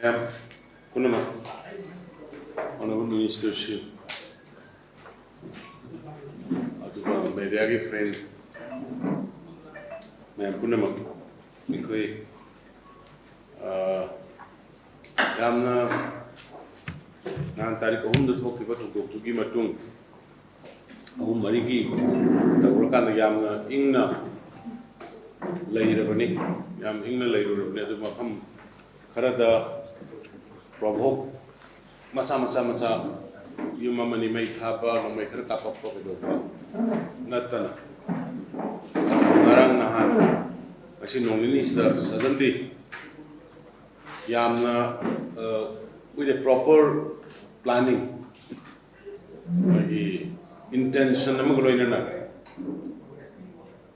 Ma'am, Kunama, Honorable Ministership, media friend, Ma'am Kunama, because Yamna Nantari Kohum the Toki to give a tung, Ahum Mariki, the Rokan Yamna Ingna later, Yam Ingna later, Nedumapam Karada. Prabhu, masa, you mamani may taba, no make a cup of coffee. Natana Narang Nahan, I see no minister suddenly Yamna with a proper planning, intention,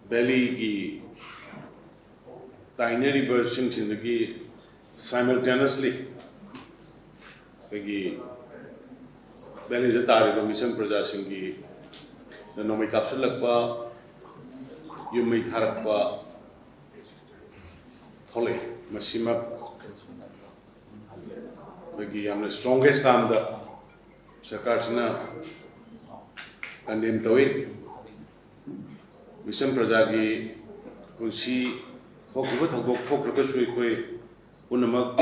belly, binary versions in the simultaneously. Belly the Tari Mission Prajasingi, the Nomi Kapsulakpa, you make Harakpa, Hole, Mashima. I'm the strongest time the Sakarsana and in Toy Mission Prajagi, Kunshi, Hokutu, Unamak.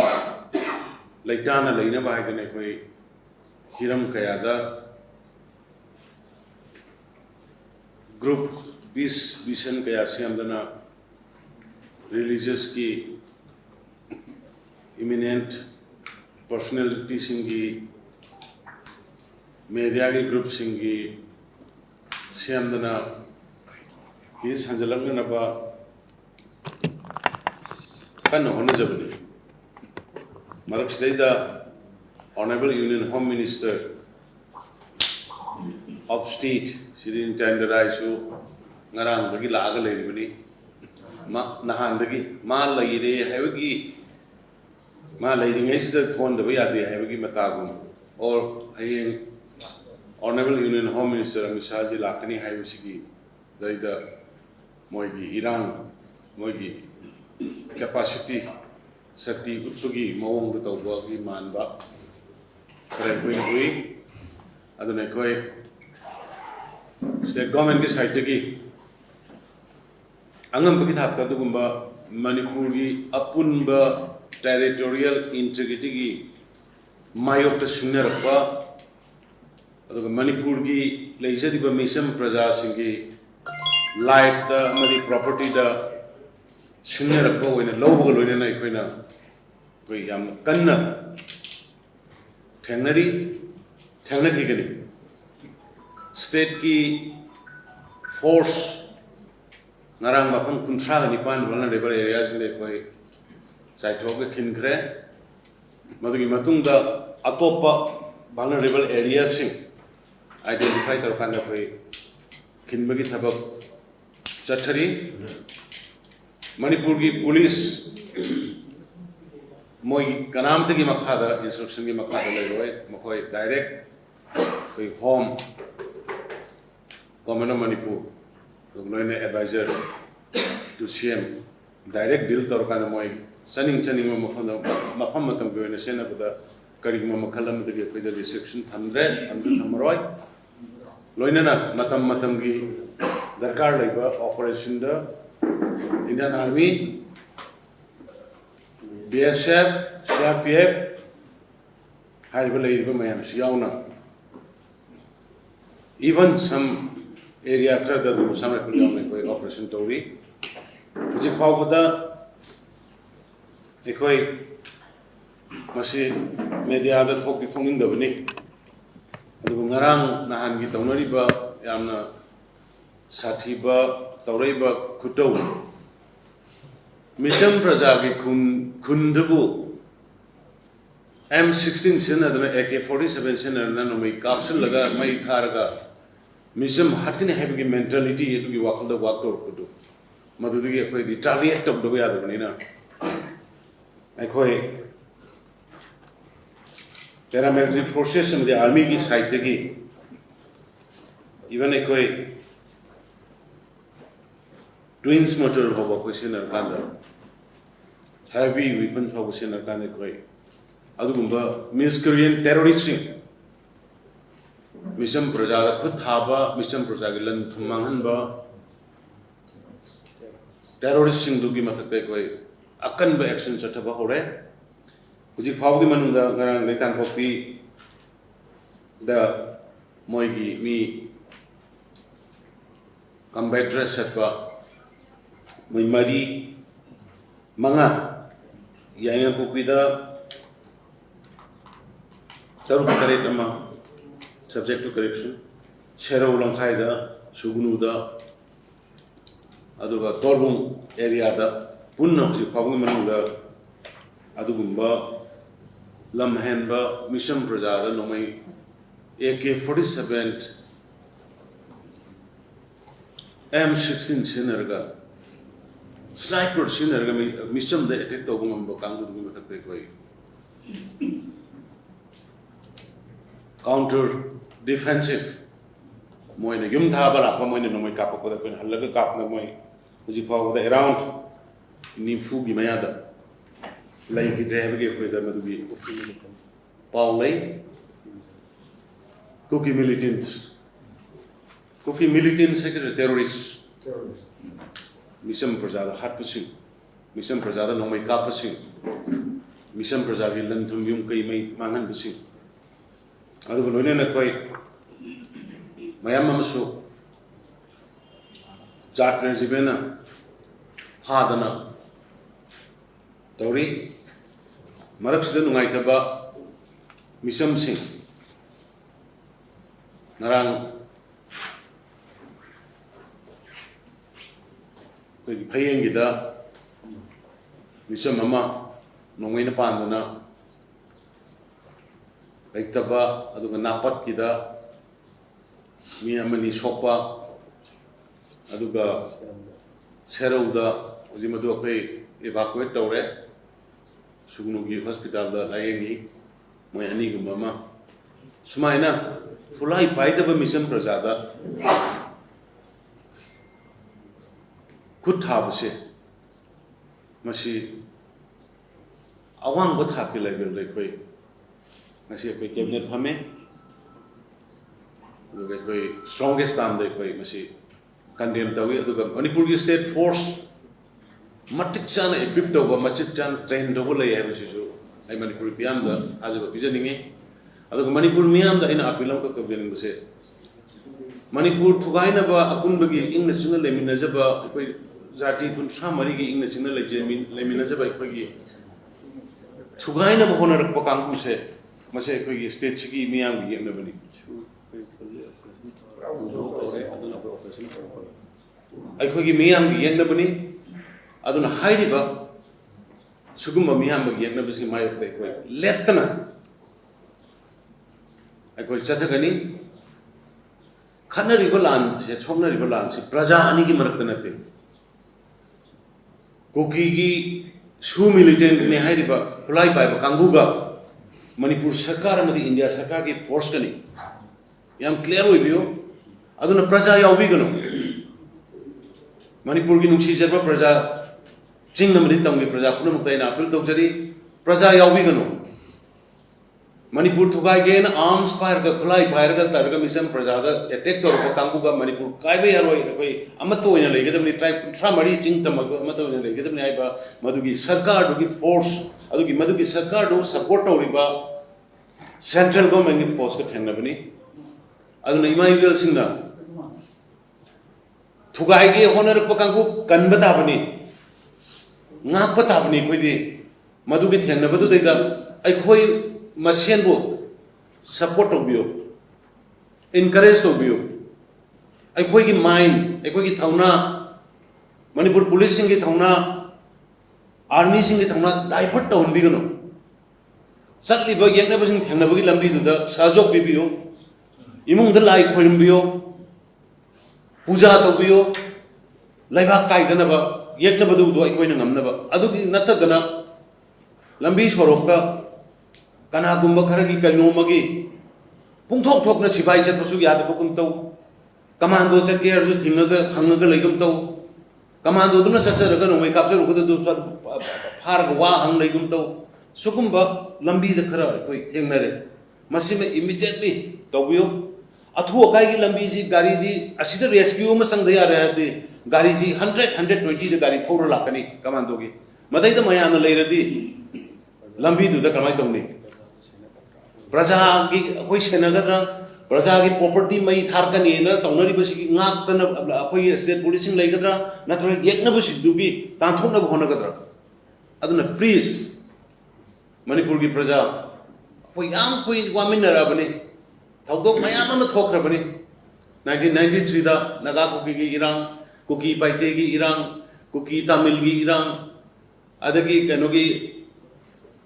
Like Dana Lina by the Nekwe Hiram Kayada group Bis Vision Kayasiam Dana religious ki eminent personality singi media group singi Siam Dana is Hanjalanganaba Kanahonajabani. The Honorable Union Home Minister of State, she didn't tenderize you, Narang, the Gilaga lady, Nahandagi, Ma lady, Havagi, Ma lady is the one the way at the Havagi Matagum, or a Honorable Union Home Minister, Mishaji Lakani Havishigi, the Moigi, Iran, Moigi, capacity. Sati Utsugi, Mong the Tawagi Manba, Krakui, Adonakoi, State Government is Haitagi Angam Pakitaka Tugumba, Manipuri, Apunba, territorial integrity, Mayota Sunerapa, Manipuri, Laisadiba Misam Prajasingi, like the Madi property, the Sunerapa in a low in a Equina. We am Kanna Tenari Tenakigani State key force Narang Mapan Kuntra Nipan vulnerable areas in the Saitoga Kinkre Madagi Matunda Atopa vulnerable areas identified the kind of a Kinbagi Tabak Chatari Manipuri police. Moi kanam tegi makhada instruction gi makhada leroy makoi direct koi home government of Manipur loine advisor to CM direct deal tor kana moi saning makham matam go na sena buda kari ma makhalam tegi koi restriction thamre thamroi loine na matam gi darkar laiba operation da Indian Army BSF, CRPF, even some area that some operation Tori, which is called the Masi media that hope before in the Vini. The Bungarang Nahangi Tonariba, Yamna Satiba, Tauriba, Kuto. Mission Prajagi Kundabu M16 Sena, AK-47 Sena, Nanomi Capsule Laga, Mai Karaga. Mission Hakin having a mentality to be walk the walk or Kudu. Madhugi, retaliate of the way other Nina. I call paramilitary forces and the army is high even a twins motor of a question of heavy weapons of a question of adugumba miscreant terrorists mission praja khud thaba mission praja gi lan thumang ba terrorists sing dugi mathak koi akan ba action chathaba hore huji phawgi manunda ngarang letan phokti da moigi mi combat dress atwa mai mari manga yang pupida taruh karet nama subject to correction share ulang khai da sugunu da aduga torbung area da punna ji phawgi manunda adugumba lamhenba mission praja da nomai AK-47 M16 sinerga sniper sinerga mission da attack to gumba kangu du matak te koi counter defensive moine yum tha bala pa moine nomai kap ko da pen halaga kap na moi uji pa da around ni fu bi maya da lai ki drive ge ko da madu bi paulai cookie militants secret terrorists mission prajada hat pasing mission prajada nomai kap pasing mission prajagi lan thum yum kai mai mangan pasing adu loine na koi mayam amasu jat regimena hadana tori marak sida nungai taba mission sing narang koi phayeng gida mission mama nongai na pandana Baitaba aduga napat kita mi amani sokpa aduga serauda uji madu akai evacuate tawre sugnugi hospital da layengi moi ani gumba ma sumaina fulai paidaba mission prajada khut thabase masi awang ba thapki level le koi masih koi cabinet hame aduga koi strongest time de koi masih condemn tawi aduga manipur gi state force matik chana equip to ba matik chan train do le ya bisu ai manipur piam da ajuba bijaningi aduga manipur miam da ina apilam ko to benin base manipur thugaina ba akun bagi ing national lemina jaba koi jati kun samari gi ing national lemina jaba koi gi thugaina ba honar ko kangku se masih koi state chiki miang gi na bani ai koi gi miang gi na bani aduna hairi ba sugumba miang gi na bisi mai te koi letna ai koi chathagani khanari balan se chomnari balan se praja ani gi marakna te koki gi su militant ne hairi ba kulai bai ba kanguga Manipur Sarkar amadi India Sarkar ki force kani yam clear hoy biyo aduna praja yaubi gano Manipur ki nungsi jaba praja ching namri tamgi praja punam taina apil tokjari praja yaubi gano Manipur thugai gen arms fire ga khulai fire ga targa mission praja da attack tor ko kangu ga Manipur kai be yaroi koi amato ina lege damni tribe tramari ching tamago amato ina lege damni ai ba madugi sarkar du ki force adugi madugi sarkar do support toriba central government ki force ka thengna bani aduna imai vel singna thugai ge honor pakangu kanba ta bani ngak pa ta bani koi di madugi thengna badu deida ai khoi masen bo support obio encourage obio ai khoi gi mind ai khoi gi thauna manipur police sing gi thauna army sing gi thauna divert to honbi gano sakli ba yekna ba sing thengna ba gi lambi du da sajok bibio imung da lai khoim bio puja to bio laiba kai dana ba yekna ba du do ai khoi na ngamna ba adu gi natta dana lambi sorok ta kana gumba khara gi kalno magi pungthok thok na sibai chat pasu ya da ko kun to commando chat ge arju thinga ga khanga ga legum to commando du na sachar ga no mai kapse ru ko du phar ga wa hang legum to सुकुम्बा लंबी the खरा कोई थेंगनरे मसी में immediately तौबियो अथु acai की लंबी जी गाड़ी दी असिदा rescue में संग दया रहे दी गाड़ी जी 100-120 द गाड़ी थोड़ा लाकनी कमान दोगी मदई द मयान ले रदी लंबी दु द कमाई तौनी प्रजा की कोई सेनगद्रा प्रजा की प्रॉपर्टी मई थारकनी न तौनरी बसी ngaktन अखोई स्टेट पुलिसिंग लेगद्रा नथरे येकनबसी दुगी तांथोनब होनगद्रा अदुना प्लीज मणिपुर की प्रजा कोई याम कोई वामिनरबनी थौदोक मयाम अम थोखरबनी 1993 दा नागा कुकी की इरांग कुकी पाइटे की इरांग कुकी तमिल की इरांग अदगी कनोगी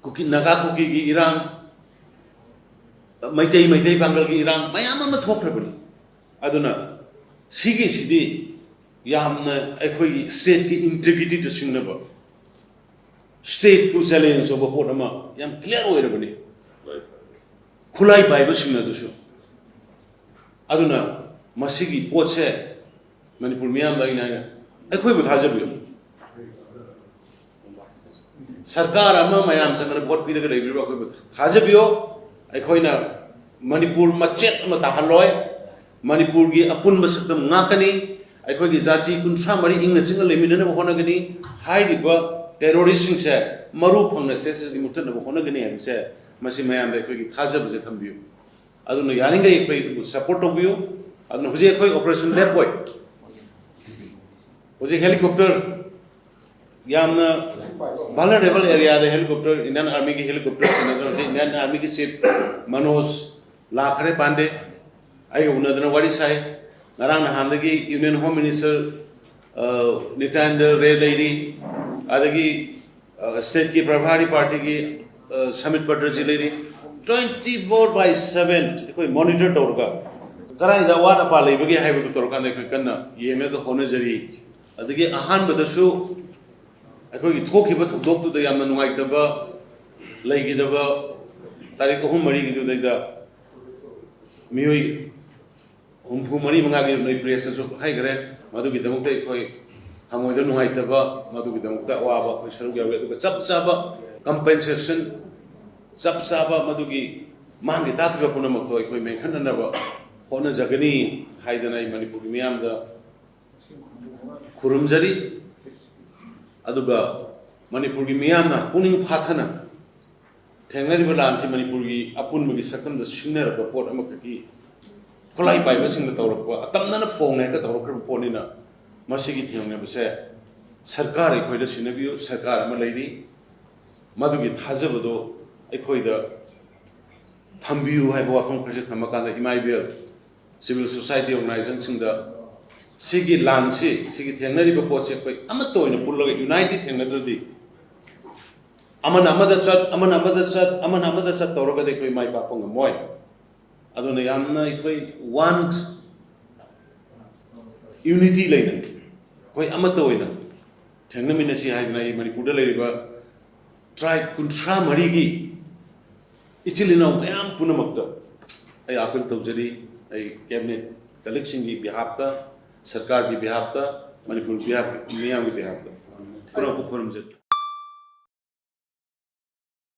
कुकी नागा कुकी की इरांग मैतई मैतई बांगल की इरांग मयाम अम थोखरबनी अदुना सिगी सिदी यामना अखोई स्टेट की इंटीग्रिटी तो सिंगनब स्टेट को चैलेंज of पोट अमा याम क्लियर होइरबनी खुलाई पाइब सिंगना दुसु अदुना मसिगी पोचे मणिपुर मियाम लाइना अखोई बु थाजबियो सरकार अमा मयाम संगना वोट पीरग लेबिरो अखोई बु थाजबियो अखोइना मणिपुर मचेत अमा ताहलोय मणिपुर की अपुन मसकम ngaकनी अखोई की जाति कुंथ्रा मरी इंगना चिंग लेमिनन होनगनी हाइरिबा टेररिस्ट से मरु फंगना से मुठन होनगनी है मसी मयाम अखोई की थाजबजे थंबियो अदुना यानिंगे अखोई सपोर्ट तौबियो अदुना हुजे अखोई ऑपरेशन लेपॉय हुजे हेलीकॉप्टर यामना vulnerable एरिया दे हेलीकॉप्टर इंडियन आर्मी की हेलीकॉप्टर इंडियन आर्मी की चीफ मनोज लाखरे पांडे आई उन्नदन वारी साई नारायण नहांदगी union home minister Nityanand Rai लेरी अदगी स्टेट की प्रभारी पार्टी की समित पटर्जी लेरी 24/7 कोई मॉनिटर तौरगा कराई दा वाट अपा लेबगी हाइबो तौरका ने कोई कन्ना येमे को होनजरी अदगी अहान बदसु अखोई की थोखिबा थोदोक तु द यामना नुंगाइतबा लेगिदबा तारीख 3 की दुदैदा मियोई हुंफु मरी मंगा के नै प्रेस जो हाइगरे मदु की दमुते कोई हमोइद नुंगाइतबा मदु की दमुता वाबा कोई सरुग यावे तो सब सब कंपेंसेशन सब सब मदु की मांगे ताकबा पुनमक तो कोई मेखननबा होना जगनी हाइदना मणिपुर की मियाम दा खुरुमजरी अदुगा मणिपुर की मियाम ना पुनिंग फाथना थेंगरिबा लानसी मणिपुर की अपुन की सकम द सिंगनरबा पोट अमक की खुलाई पाइबा सिंग तौरक अतमना फोंग ने तौरक पोनिना मसिगी थेंगनेबसे सरकार अखोइद सिनबियो सरकार अमा लेरी मदुगी थाजबदो अखोइद थंबियो हाइबो वाफम खरसे थमकान इमाइबेल सिविल सोसाइटी ऑर्गेनाइजेशन सिंग द सिगी लानसी सिगी थेंगनरिबा पोचे कोइ अमतो ओइना पुल्लगा यूनाइटेड थेंगनद्रदि अमन अमदा सत तौरगा दे कोइ माइ पापोंग मोय अदुना यामना कोइ वांट यूनिटी लेना कोई अमतो ओइना थेंगनमिनसी हाइना मणिपुर लेरिबा ट्राइब कुंथ्रा मरी की इचिलिनो मयाम पुनमक्ता आई अपील तौजरी आई कैबिनेट कलेक्शन की बिहाफता सरकार की बिहाफता मणिपुर बिहाफ मियाम की बिहाफता पुरा पुरमजे